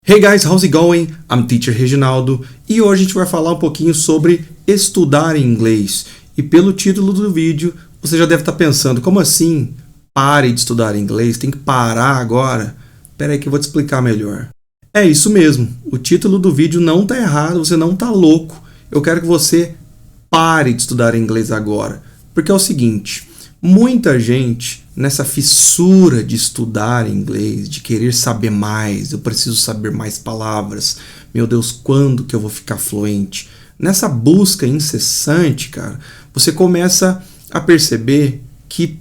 Hey guys, how's it going? I'm Teacher Reginaldo e hoje a gente vai falar um pouquinho sobre estudar inglês. E pelo título do vídeo, você já deve estar pensando, como assim? Pare de estudar inglês, tem que parar agora? Espera aí que eu vou te explicar melhor. É isso mesmo, o título do vídeo não está errado, você não está louco. Eu quero que você pare de estudar inglês agora. Porque é o seguinte, muita gente nessa fissura de estudar inglês, de querer saber mais, eu preciso saber mais palavras, meu Deus, quando que eu vou ficar fluente? Nessa busca incessante, cara, você começa a perceber que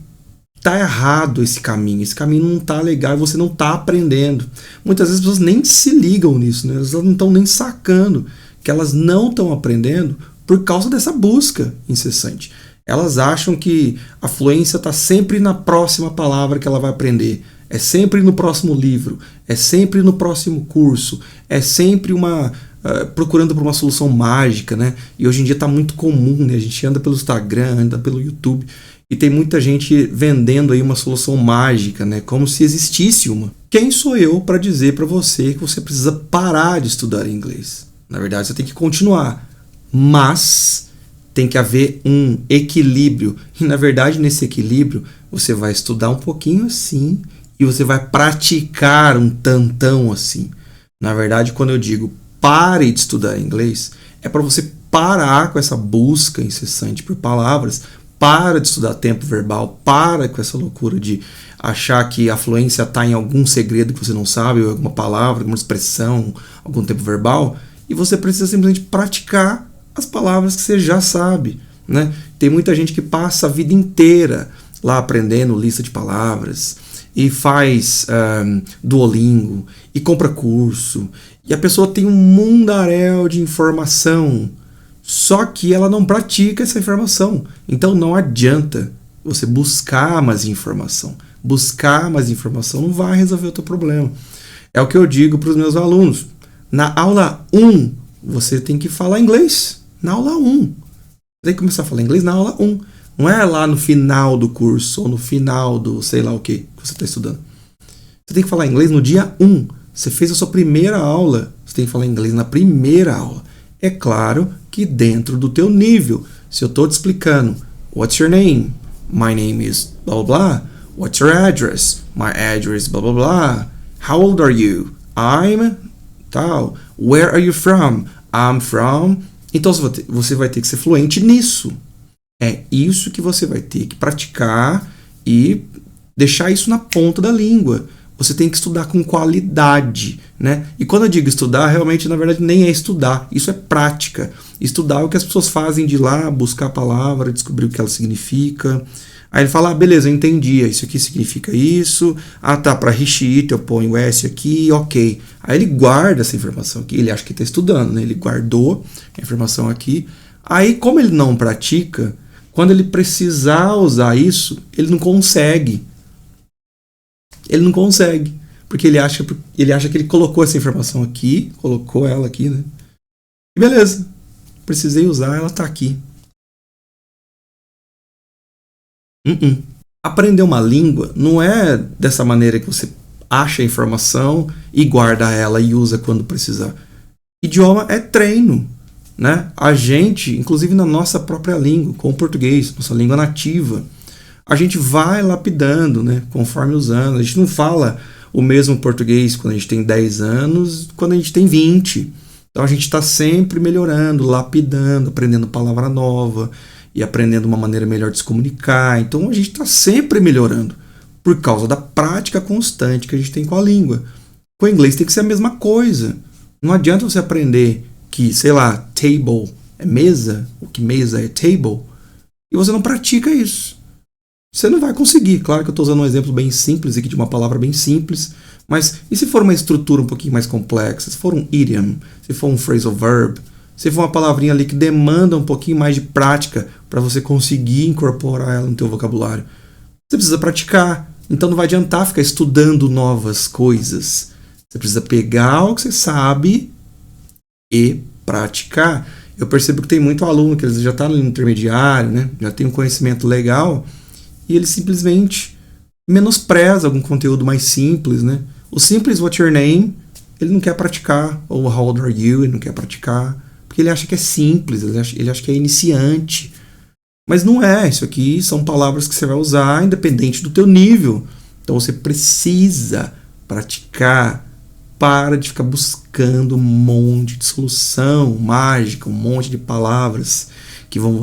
tá errado esse caminho não tá legal, você não tá aprendendo. Muitas vezes as pessoas nem se ligam nisso, né? Elas não estão nem sacando que elas não estão aprendendo por causa dessa busca incessante. Elas acham que a fluência está sempre na próxima palavra que ela vai aprender, é sempre no próximo livro, é sempre no próximo curso, é sempre procurando por uma solução mágica, né? E hoje em dia está muito comum, né? A gente anda pelo Instagram, anda pelo YouTube e tem muita gente vendendo aí uma solução mágica, né? Como se existisse uma. Quem sou eu para dizer para você que você precisa parar de estudar inglês? Na verdade, você tem que continuar, mas tem que haver um equilíbrio. E, na verdade, nesse equilíbrio, você vai estudar um pouquinho assim e você vai praticar um tantão assim. Na verdade, quando eu digo pare de estudar inglês, é para você parar com essa busca incessante por palavras, para de estudar tempo verbal, para com essa loucura de achar que a fluência está em algum segredo que você não sabe, ou alguma palavra, alguma expressão, algum tempo verbal, e você precisa simplesmente praticar as palavras que você já sabe, né? Tem muita gente que passa a vida inteira lá aprendendo lista de palavras e faz Duolingo e compra curso e a pessoa tem um mundaréu de informação, só que ela não pratica essa informação. Então não adianta você buscar mais informação. Buscar mais informação não vai resolver o teu problema. É o que eu digo para os meus alunos. Na aula 1, você tem que falar inglês. Na aula 1. Você tem que começar a falar inglês na aula 1. Não é lá no final do curso ou no final do sei lá o que você está estudando. Você tem que falar inglês no dia 1. Você fez a sua primeira aula, você tem que falar inglês na primeira aula. É claro que dentro do teu nível. Se eu estou te explicando, what's your name? My name is blá blá blá. What's your address? My address blá blá blá. How old are you? I'm tal. Where are you from? I'm from. Então você vai ter que ser fluente nisso. É isso que você vai ter que praticar e deixar isso na ponta da língua. Você tem que estudar com qualidade, né? E quando eu digo estudar, realmente, na verdade, nem é estudar. Isso é prática. Estudar é o que as pessoas fazem de ir lá, buscar a palavra, descobrir o que ela significa. Aí ele fala, beleza, eu entendi, isso aqui significa isso. Ah, tá, para recheat eu ponho o S aqui, ok. Aí ele guarda essa informação aqui, ele acha que está estudando, né? Ele guardou a informação aqui. Aí, como ele não pratica, quando ele precisar usar isso, ele não consegue. Ele não consegue, porque ele acha que ele colocou essa informação aqui, colocou ela aqui, né? E beleza, precisei usar, ela está aqui. Aprender uma língua não é dessa maneira que você acha a informação e guarda ela e usa quando precisar. Idioma é treino, né? A gente, inclusive na nossa própria língua, com o português, nossa língua nativa, a gente vai lapidando, né? Conforme os anos. A gente não fala o mesmo português quando a gente tem 10 anos, quando a gente tem 20. Então a gente está sempre melhorando, lapidando, aprendendo palavra nova e aprendendo uma maneira melhor de se comunicar. Então a gente está sempre melhorando por causa da prática constante que a gente tem com a língua. Com o inglês tem que ser a mesma coisa. Não adianta você aprender que, sei lá, table é mesa, ou que mesa é table, e você não pratica isso. Você não vai conseguir. Claro que eu estou usando um exemplo bem simples aqui, de uma palavra bem simples, mas e se for uma estrutura um pouquinho mais complexa? Se for um idiom, se for um phrasal verb, se for uma palavrinha ali que demanda um pouquinho mais de prática para você conseguir incorporar ela no teu vocabulário, você precisa praticar. Então não vai adiantar ficar estudando novas coisas. Você precisa pegar o que você sabe e praticar. Eu percebo que tem muito aluno que eles já estão no intermediário, né? Já tem um conhecimento legal e ele simplesmente menospreza algum conteúdo mais simples, né? O simples what's your name ele não quer praticar, ou how old are you, ele não quer praticar, porque ele acha que é simples, ele acha que é iniciante. Mas não é, isso aqui são palavras que você vai usar independente do teu nível. Então você precisa praticar. Para de ficar buscando um monte de solução mágica, um monte de palavras que vão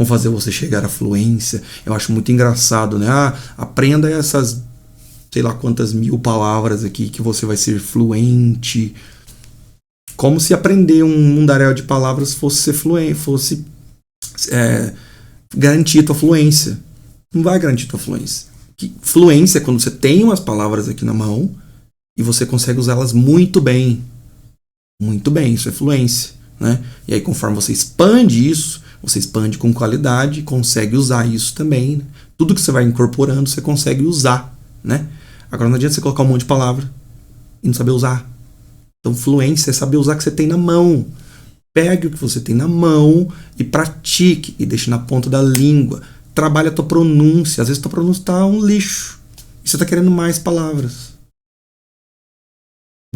fazer você chegar à fluência. Eu acho muito engraçado, né? Aprenda essas, sei lá quantas 1000 palavras aqui que você vai ser fluente. Como se aprender um mundaréu de palavras fosse ser fluente, fosse garantir tua fluência. Não vai garantir tua fluência. Fluência é quando você tem umas palavras aqui na mão e você consegue usá-las muito bem. Muito bem, isso é fluência, né? E aí conforme você expande isso, você expande com qualidade, consegue usar isso também, né? Tudo que você vai incorporando, você consegue usar, né? Agora não adianta você colocar um monte de palavra e não saber usar. Então fluência é saber usar o que você tem na mão. Pegue o que você tem na mão e pratique e deixe na ponta da língua. Trabalhe a tua pronúncia. Às vezes a tua pronúncia está um lixo e você está querendo mais palavras.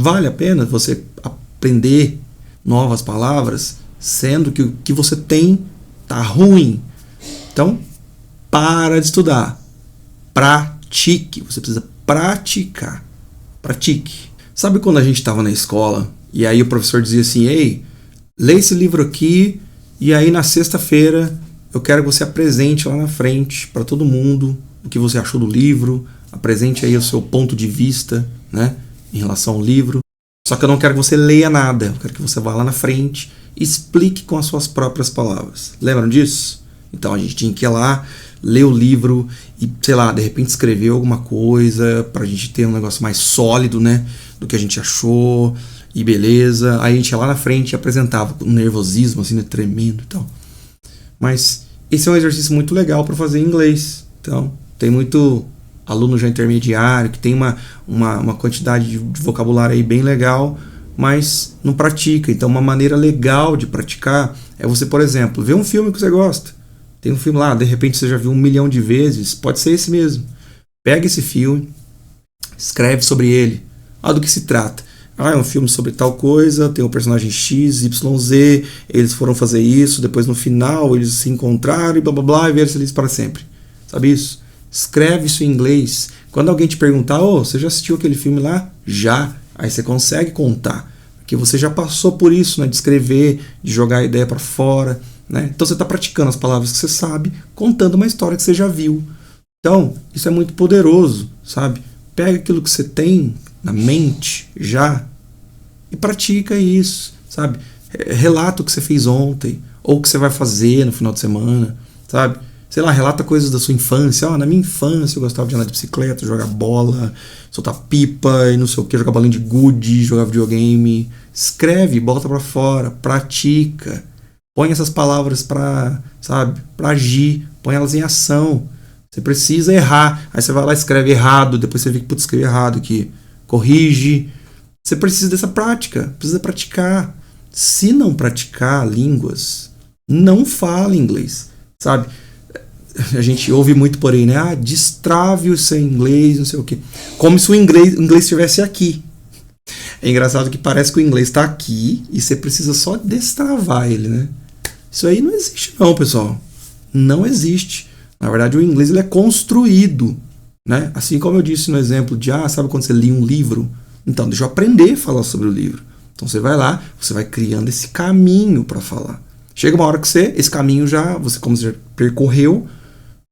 Vale a pena você aprender novas palavras, sendo que o que você tem tá ruim. Então, para de estudar. Pratique. Você precisa praticar. Pratique. Sabe quando a gente estava na escola e aí o professor dizia assim: ei, lê esse livro aqui e aí na sexta-feira eu quero que você apresente lá na frente para todo mundo o que você achou do livro, apresente aí o seu ponto de vista, né? Em relação ao livro. Só que eu não quero que você leia nada. Eu quero que você vá lá na frente e explique com as suas próprias palavras. Lembram disso? Então a gente tinha que ir lá, ler o livro e, sei lá, de repente escrever alguma coisa pra gente ter um negócio mais sólido, né? Do que a gente achou e beleza. Aí a gente ia lá na frente e apresentava com um nervosismo, assim, né? Tremendo e tal. Mas esse é um exercício muito legal para fazer em inglês. Então, tem muito aluno já intermediário, que tem uma quantidade de vocabulário aí bem legal, mas não pratica. Então, uma maneira legal de praticar é você, por exemplo, ver um filme que você gosta. Tem um filme lá, de repente você já viu 1 milhão de vezes, pode ser esse mesmo. Pega esse filme, escreve sobre ele. Do que se trata? É um filme sobre tal coisa, tem o personagem X, Y, Z, eles foram fazer isso, depois no final eles se encontraram e blá blá blá, e viram felizes para sempre. Sabe isso? Escreve isso em inglês. Quando alguém te perguntar, você já assistiu aquele filme lá? Já. Aí você consegue contar. Porque você já passou por isso, né? De escrever, de jogar a ideia para fora, né? Então você está praticando as palavras que você sabe, contando uma história que você já viu. Então, isso é muito poderoso, sabe? Pega aquilo que você tem na mente já e pratica isso, sabe? Relata o que você fez ontem, ou o que você vai fazer no final de semana, sabe? Sei lá, relata coisas da sua infância. Na minha infância eu gostava de andar de bicicleta, jogar bola, soltar pipa e não sei o que, jogar bolinha de gude, jogar videogame. Escreve, bota pra fora, pratica. Põe essas palavras pra agir, põe elas em ação. Você precisa errar. Aí você vai lá e escreve errado, depois você vê que putz, escrevi errado aqui. Corrige. Você precisa dessa prática, precisa praticar. Se não praticar línguas, não fala inglês, sabe? A gente ouve muito por aí, né? Destrave o seu inglês, não sei o quê. Como se o inglês estivesse aqui. É engraçado que parece que o inglês está aqui e você precisa só destravar ele, né? Isso aí não existe não, pessoal. Não existe. Na verdade, o inglês ele é construído, né? Assim como eu disse no exemplo de, sabe quando você lê um livro? Então, deixa eu aprender a falar sobre o livro. Então, você vai lá, você vai criando esse caminho para falar. Chega uma hora que esse caminho como você já percorreu,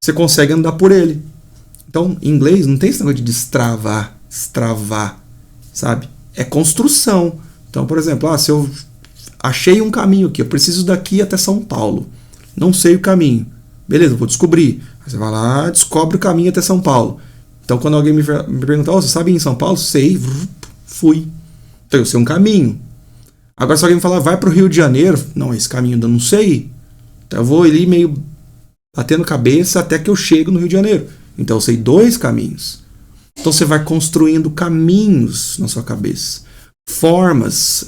você consegue andar por ele. Então, em inglês não tem esse negócio de destravar, sabe? É construção. Então, por exemplo, se eu achei um caminho aqui, eu preciso daqui até São Paulo. Não sei o caminho. Beleza, vou descobrir. Aí você vai lá, descobre o caminho até São Paulo. Então, quando alguém me perguntar, você sabe ir em São Paulo? Sei, fui. Então, eu sei um caminho. Agora, se alguém me falar, vai para o Rio de Janeiro, não, esse caminho eu não sei. Então, eu vou ali meio batendo cabeça até que eu chego no Rio de Janeiro. Então, eu sei 2 caminhos. Então, você vai construindo caminhos na sua cabeça. Formas.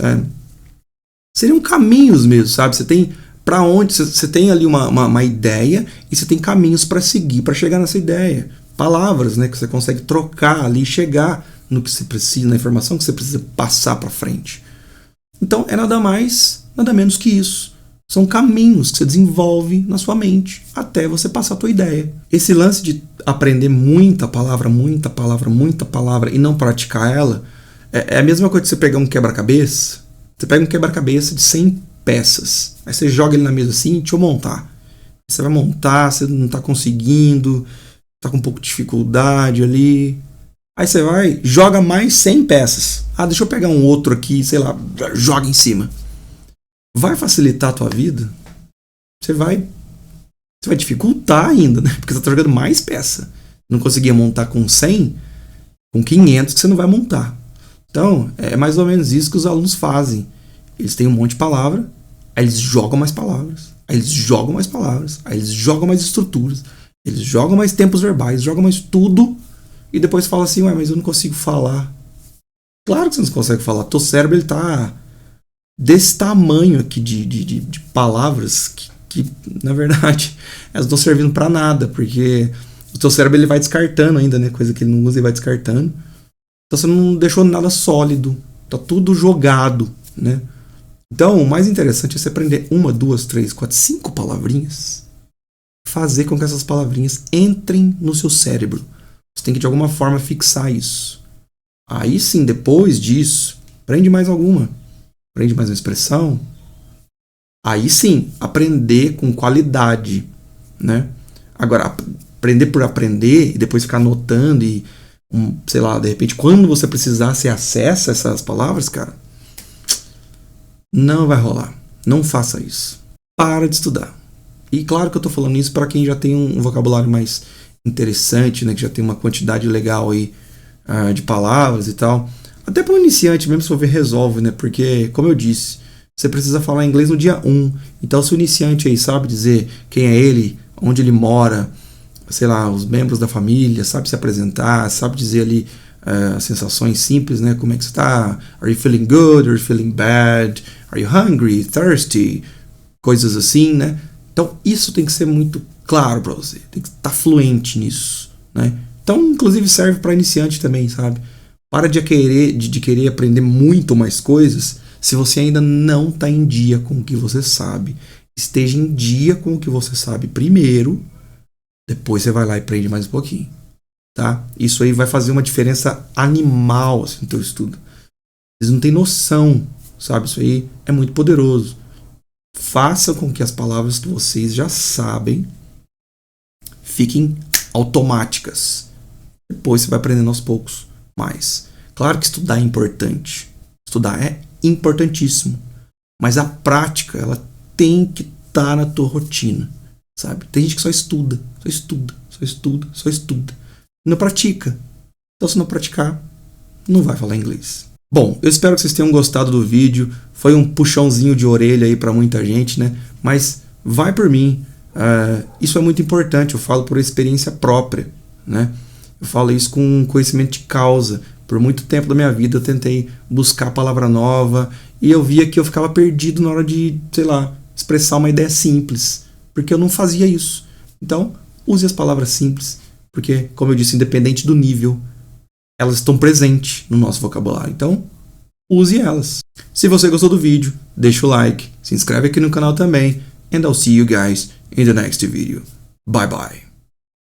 Seriam caminhos mesmo, sabe? Você tem para onde, você tem ali uma ideia e você tem caminhos para seguir, para chegar nessa ideia. Palavras, né? Que você consegue trocar ali e chegar no que você precisa, na informação que você precisa passar para frente. Então é nada mais, nada menos que isso. São caminhos que você desenvolve na sua mente até você passar a tua ideia. Esse lance de aprender muita palavra e não praticar ela é a mesma coisa que você pegar um quebra-cabeça. Você pega um quebra-cabeça de 100 peças, aí você joga ele na mesa assim, deixa eu montar. Você vai montar, você não tá conseguindo, tá com um pouco de dificuldade ali. Aí você vai, joga mais 100 peças. Ah, deixa eu pegar um outro aqui, sei lá, joga em cima. Vai facilitar a tua vida? Você vai dificultar ainda, né? Porque você tá jogando mais peça. Não conseguia montar com 100, com 500 que você não vai montar. Então, é mais ou menos isso que os alunos fazem. Eles têm um monte de palavra, aí eles jogam mais palavras, aí eles jogam mais palavras, aí eles jogam mais estruturas, eles jogam mais tempos verbais, jogam mais tudo, e depois falam assim, ué, mas eu não consigo falar. Claro que você não consegue falar. Teu cérebro, ele tá desse tamanho aqui de palavras que, na verdade, elas não estão servindo para nada, porque o teu cérebro ele vai descartando ainda, né? Coisa que ele não usa, ele vai descartando. Então você não deixou nada sólido, tá tudo jogado, né? Então o mais interessante é você aprender 1, 2, 3, 4, 5 palavrinhas, fazer com que essas palavrinhas entrem no seu cérebro. Você tem que de alguma forma fixar isso. Aí sim, depois disso, aprende mais alguma. Aprende mais uma expressão. Aí sim, aprender com qualidade, né? Agora, aprender por aprender e depois ficar anotando e, sei lá, de repente, quando você precisar, você acessa essas palavras, cara, não vai rolar. Não faça isso. Para de estudar. E claro que eu tô falando isso para quem já tem um vocabulário mais interessante, né? Que já tem uma quantidade legal aí de palavras e tal. Até para um iniciante mesmo, se for ver, resolve, né? Porque, como eu disse, você precisa falar inglês no dia 1. Então, se o iniciante aí sabe dizer quem é ele, onde ele mora, sei lá, os membros da família, sabe se apresentar, sabe dizer ali as sensações simples, né? Como é que você tá? Are you feeling good? Are you feeling bad? Are you hungry? Thirsty? Coisas assim, né? Então, isso tem que ser muito claro para você. Tem que estar fluente nisso, né? Então, inclusive, serve para iniciante também, sabe? Para de querer aprender muito mais coisas se você ainda não está em dia com o que você sabe. Esteja em dia com o que você sabe primeiro, depois você vai lá e aprende mais um pouquinho. Tá? Isso aí vai fazer uma diferença animal assim, no teu estudo. Vocês não têm noção, sabe? Isso aí é muito poderoso. Faça com que as palavras que vocês já sabem fiquem automáticas. Depois você vai aprendendo aos poucos. Mas, claro que estudar é importante. Estudar é importantíssimo. Mas a prática, ela tem que estar na tua rotina, sabe? Tem gente que só estuda. E não pratica. Então, se não praticar, não vai falar inglês. Bom, eu espero que vocês tenham gostado do vídeo. Foi um puxãozinho de orelha aí para muita gente, né? Mas vai por mim. Isso é muito importante. Eu falo por experiência própria, né? Eu falo isso com conhecimento de causa. Por muito tempo da minha vida eu tentei buscar palavra nova e eu via que eu ficava perdido na hora de, sei lá, expressar uma ideia simples, porque eu não fazia isso. Então, use as palavras simples, porque, como eu disse, independente do nível, elas estão presentes no nosso vocabulário. Então, use elas. Se você gostou do vídeo, deixa o like, se inscreve aqui no canal também, and I'll see you guys in the next video. Bye bye.